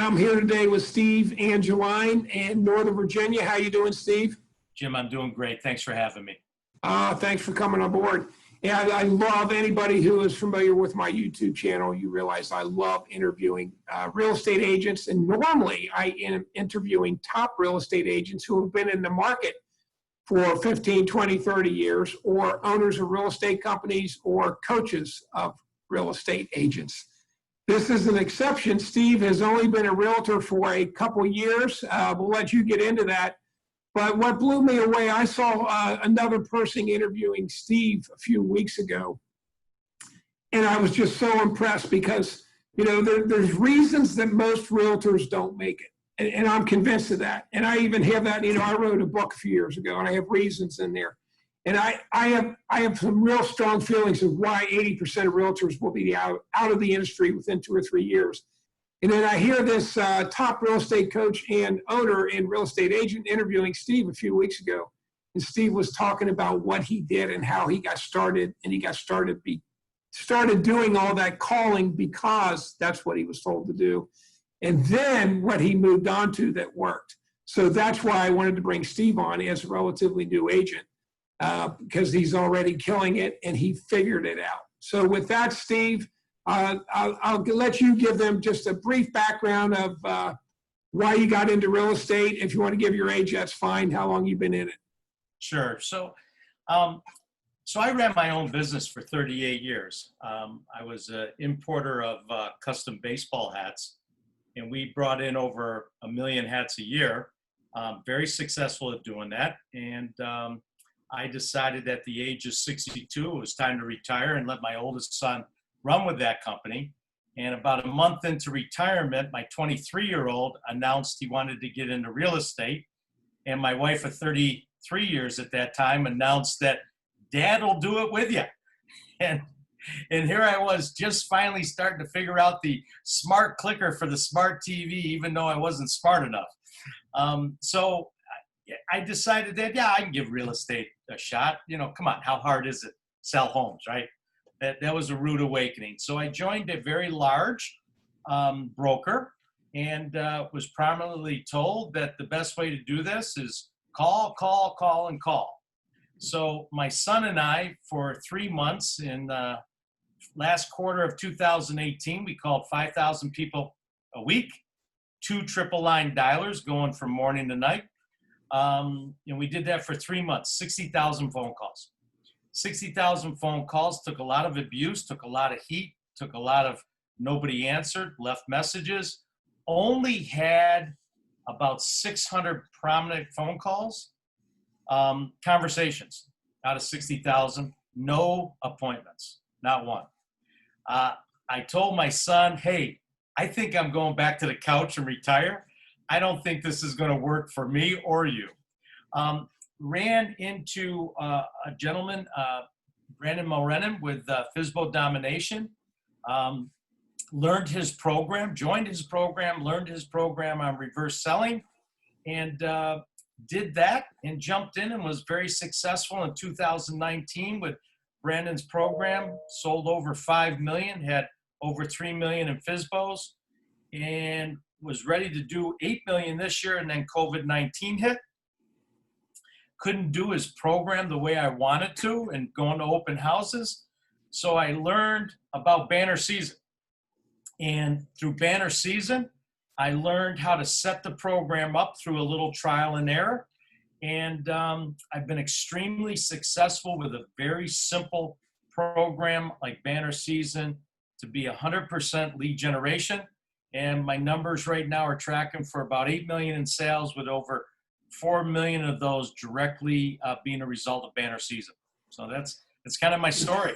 I'm here today with Steve Angeline in Northern Virginia. How you doing, Steve? Jim, I'm doing great. Thanks for having me. Thanks for coming on board. Yeah, I love anybody who is familiar with my YouTube channel. You realize I love interviewing real estate agents, and normally I am interviewing top real estate agents who have been in the market for 15, 20, 30 years, or owners of real estate companies or coaches of real estate agents. This is an exception. Steve has only been a realtor for a couple years. We'll let you get into that. But what blew me away, I saw another person interviewing Steve a few weeks ago. And I was just so impressed because, you know, there's reasons that most realtors don't make it. And I'm convinced of that. And I even have that, you know, I wrote a book a few years ago and I have reasons in there. And I have some real strong feelings of why 80% of realtors will be out of the industry within 2 or 3 years. And then I hear this top real estate coach and owner and real estate agent interviewing Steve a few weeks ago. And Steve was talking about what he did and how he got started. And he got started doing all that calling because that's what he was told to do. And then what he moved on to that worked. So that's why I wanted to bring Steve on as a relatively new agent. Because he's already killing it and he figured it out. So with that, Steve, I'll let you give them just a brief background of why you got into real estate. If you want to give your age, that's fine. How long you've been in it? Sure. So I ran my own business for 38 years. I was an importer of custom baseball hats, and we brought in over 1 million hats a year. Very successful at doing that. And I decided at the age of 62, it was time to retire and let my oldest son run with that company. And about a month into retirement, my 23-year-old announced he wanted to get into real estate. And my wife of 33 years at that time announced that Dad will do it with you. And here I was just finally starting to figure out the smart clicker for the smart TV, even though I wasn't smart enough. So I decided that, yeah, I can give real estate a shot. You know, come on, how hard is it? Sell homes, right? That was a rude awakening. So I joined a very large broker and was prominently told that the best way to do this is call, call, call, and call. So my son and I, for 3 months in the last quarter of 2018, we called 5,000 people a week, 2 triple line dialers going from morning to night. And we did that for 3 months, 60,000 phone calls. 60,000 phone calls, took a lot of abuse, took a lot of heat, took a lot of nobody answered, left messages, only had about 600 prominent phone calls, conversations out of 60,000, no appointments, not one. I told my son, hey, I think I'm going back to the couch and retire. I don't think this is going to work for me or you. Ran into a gentleman, Brandon Mulrennan with FSBO Domination, learned his program, joined his program, learned his program on reverse selling, and did that and jumped in and was very successful in 2019 with Brandon's program, sold over 5 million, had over 3 million in FSBOs, and was ready to do 8 million this year, and then COVID-19 hit. Couldn't do his program the way I wanted to and going to open houses. So I learned about banner season. And through banner season, I learned how to set the program up through a little trial and error. And I've been extremely successful with a very simple program like banner season to be 100% lead generation. And my numbers right now are tracking for about 8 million in sales, with over 4 million of those directly being a result of banner season. So that's kind of my story.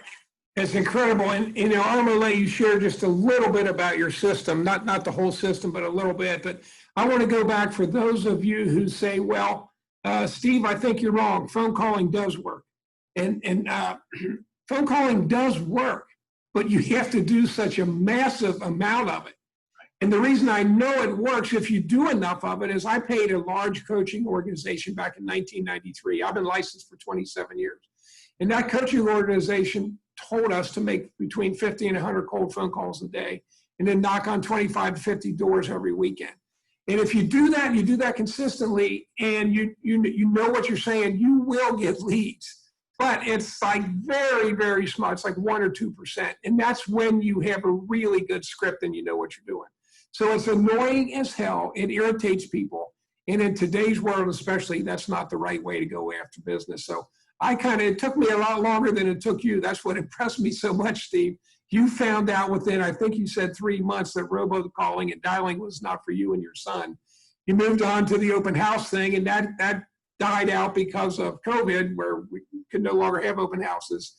It's incredible. And, you know, I'm going to let you share just a little bit about your system, not the whole system, but a little bit. But I want to go back for those of you who say, well, Steve, I think you're wrong. Phone calling does work. And phone calling does work, but you have to do such a massive amount of it. And the reason I know it works if you do enough of it is I paid a large coaching organization back in 1993. I've been licensed for 27 years. And that coaching organization told us to make between 50 and 100 cold phone calls a day. and then knock on 25 to 50 doors every weekend. And if you do that, you do that consistently, and you know what you're saying, you will get leads. But it's like very, very small. It's like 1 or 2%. And that's when you have a really good script and you know what you're doing. So it's annoying as hell. It irritates people. And in today's world, especially, that's not the right way to go after business. So it took me a lot longer than it took you. That's what impressed me so much, Steve. You found out within, I think you said 3 months, that robo-calling and dialing was not for you and your son. You moved on to the open house thing, and that died out because of COVID, where we could no longer have open houses.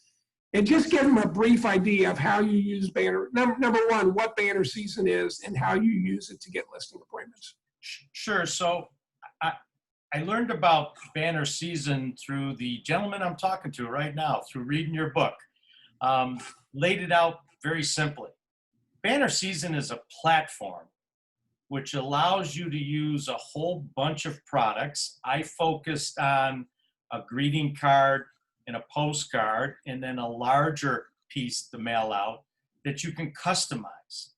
And just give them a brief idea of how you use banner. Number one, what banner season is and how you use it to get listing appointments. Sure. So I learned about banner season through the gentleman I'm talking to right now, through reading your book. Laid it out very simply. Banner season is a platform which allows you to use a whole bunch of products. I focused on a greeting card and a postcard, and then a larger piece to mail out that you can customize.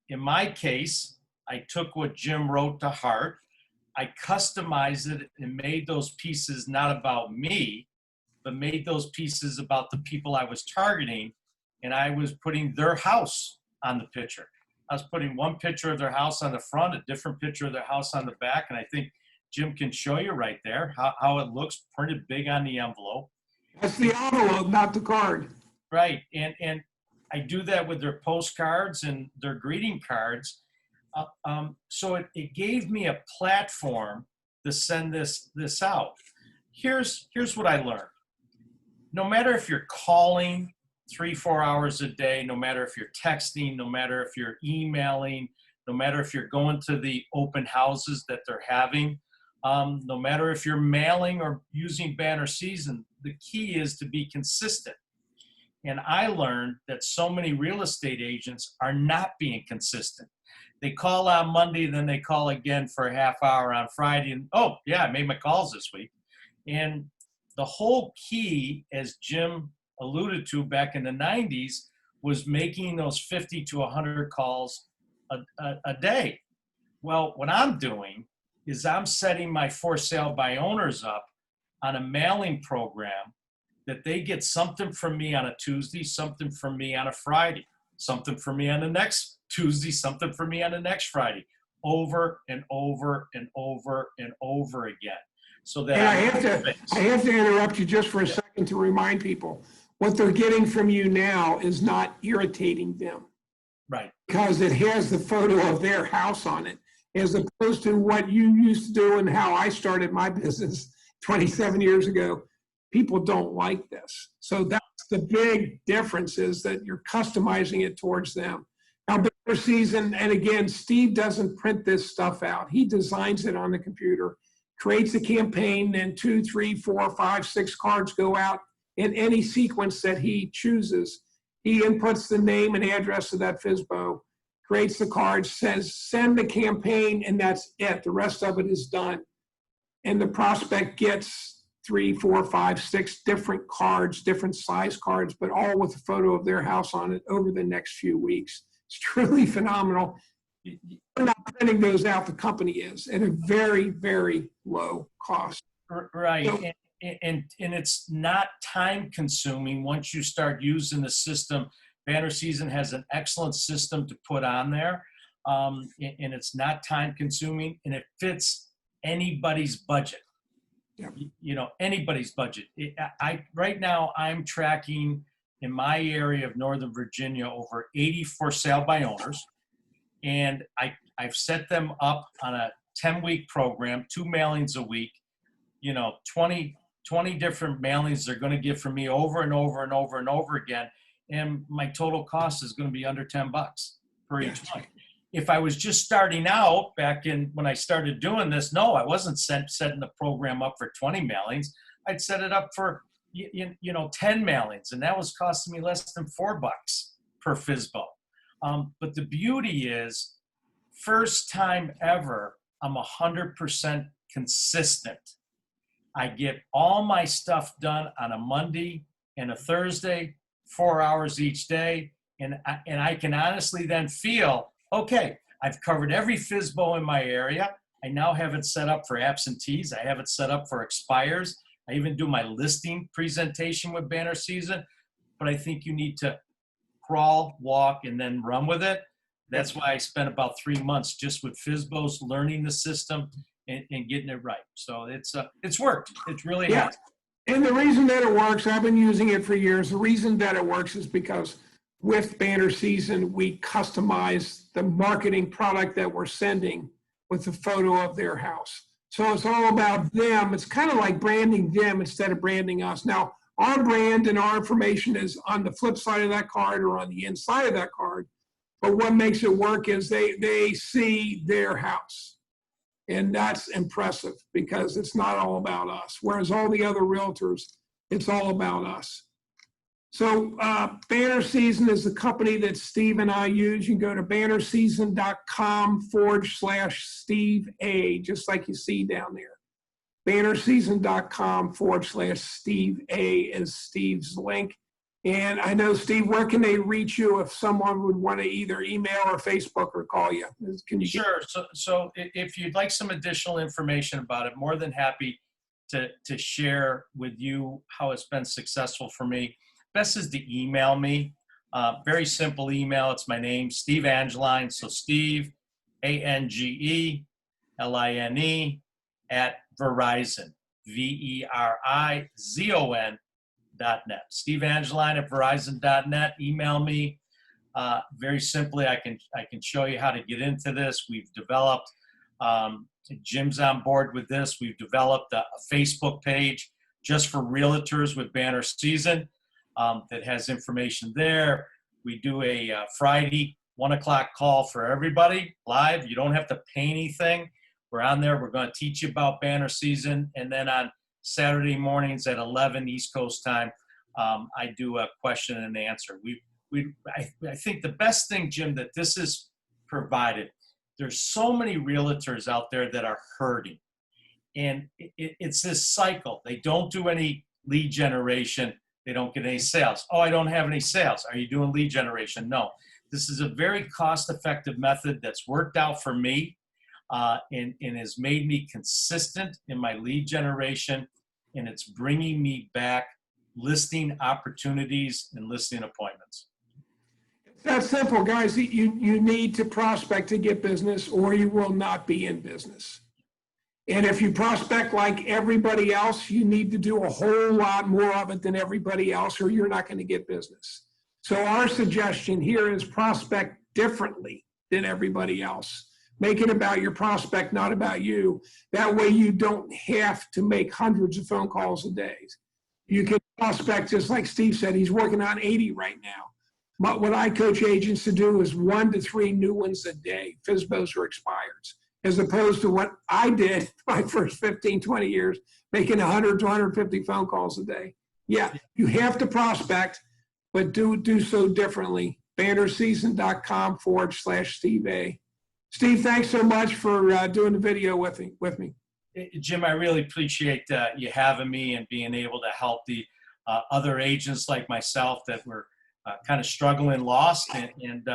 In my case, I took what Jim wrote to heart. I customized it and made those pieces not about me, but made those pieces about the people I was targeting, and I was putting their house on the picture. I was putting one picture of their house on the front, a different picture of their house on the back, and I think Jim can show you right there how it looks printed big on the envelope. That's the envelope, not the card. Right, and I do that with their postcards and their greeting cards. So it gave me a platform to send this out. Here's what I learned. No matter if you're calling 3-4 hours a day, no matter if you're texting, no matter if you're emailing, no matter if you're going to the open houses that they're having, no matter if you're mailing or using banner season, the key is to be consistent. And I learned that so many real estate agents are not being consistent. They call on Monday, then they call again for a half hour on Friday, and oh yeah, I made my calls this week. And the whole key, as Jim alluded to back in the 90s, was making those 50 to 100 calls a day. Well, what I'm doing is I'm setting my for sale by owners up on a mailing program that they get something from me on a Tuesday, something from me on a Friday, something from me on the next Tuesday, something from me on the next Friday, over and over and over and over again. So that I have to interrupt you just for a second to remind people what they're getting from you now is not irritating them. Right. Because it has the photo of their house on it, as opposed to what you used to do and how I started my business 27 years ago. People don't like this. So that's the big difference, is that you're customizing it towards them. Now, banner season, and again, Steve doesn't print this stuff out. He designs it on the computer, creates a campaign, then 2, 3, 4, 5, 6 cards go out in any sequence that he chooses. He inputs the name and address of that FSBO, creates the card, says send the campaign, and that's it. The rest of it is done. And the prospect gets 3, 4, 5, 6 different cards, different size cards, but all with a photo of their house on it over the next few weeks. It's truly phenomenal. We're not printing those out, the company is, at a very, very low cost. Right. So, and it's not time consuming once you start using the system. Banner season has an excellent system to put on there, and it's not time consuming, and it fits anybody's budget. Yeah. You know, anybody's budget. Right now I'm tracking in my area of Northern Virginia over 80 for sale by owners, and I've set them up on a 10-week program, 2 mailings a week. You know, 20 different mailings they're going to get from me over and over and over and over again. And my total cost is going to be under $10 per each one. If I was just starting out back in when I started doing this, no, I wasn't setting the program up for 20 mailings. I'd set it up for, 10 mailings, and that was costing me less than $4 per FSBO. But the beauty is, first time ever, I'm 100% consistent. I get all my stuff done on a Monday and a Thursday, 4 hours each day. And I can honestly then feel okay, I've covered every FSBO in my area. I now have it set up for absentees. I have it set up for expires. I even do my listing presentation with banner season, but I think you need to crawl, walk, and then run with it. That's why I spent about 3 months just with FSBOs, learning the system and getting it right. So it's worked. It really Yeah. has. And the reason that it works, I've been using it for years. The reason that it works is because with banner season, we customize the marketing product that we're sending with the photo of their house. So it's all about them. It's kind of like branding them instead of branding us. Now, our brand and our information is on the flip side of that card or on the inside of that card. But what makes it work is they see their house. And that's impressive because it's not all about us. Whereas all the other realtors, it's all about us. So Banner Season is the company that Steve and I use. You can go to bannerseason.com/Steve A, just like you see down there. bannerseason.com/Steve A is Steve's link. And I know, Steve, where can they reach you if someone would want to either email or Facebook or call you? Can you Sure. So if you'd like some additional information about it, more than happy to share with you how it's been successful for me. Best is to email me. Very simple email. It's my name, Steve Angeline. So Steve, ANGELINE at Verizon, VERIZON.net. Steve Angeline at Verizon.net. Email me. Very simply, I can show you how to get into this. We've developed, Jim's on board with this. We've developed a Facebook page just for realtors with banner season that has information there. We do a Friday 1 o'clock call for everybody live. You don't have to pay anything. We're on there. We're going to teach you about banner season. And then on Saturday mornings at 11 East Coast time, I do a question and answer. I think the best thing, Jim, that this has provided, there's so many realtors out there that are hurting. And it's this cycle. They don't do any lead generation. They don't get any sales. Oh, I don't have any sales. Are you doing lead generation? No. This is a very cost-effective method that's worked out for me and has made me consistent in my lead generation. And it's bringing me back listing opportunities and listing appointments. That's simple, guys. You need to prospect to get business or you will not be in business. And if you prospect like everybody else, you need to do a whole lot more of it than everybody else or you're not going to get business. So our suggestion here is prospect differently than everybody else. Make it about your prospect, not about you. That way you don't have to make hundreds of phone calls a day. You can prospect, just like Steve said, he's working on 80 right now. But what I coach agents to do is 1 to 3 new ones a day, FSBOs or expireds, as opposed to what I did my first 15, 20 years, making 100 to 150 phone calls a day. Yeah, you have to prospect, but do so differently. bannerseason.com/Steve A. Steve, thanks so much for doing the video with me. Jim, I really appreciate you having me and being able to help the other agents like myself that were kind of struggling, lost. And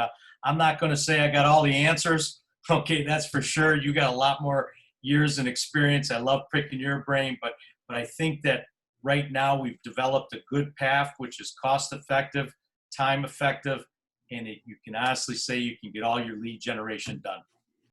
I'm not going to say I got all the answers. Okay, that's for sure. You got a lot more years and experience. I love picking your brain, but I think that right now we've developed a good path, which is cost effective, time effective, and you can honestly say you can get all your lead generation done.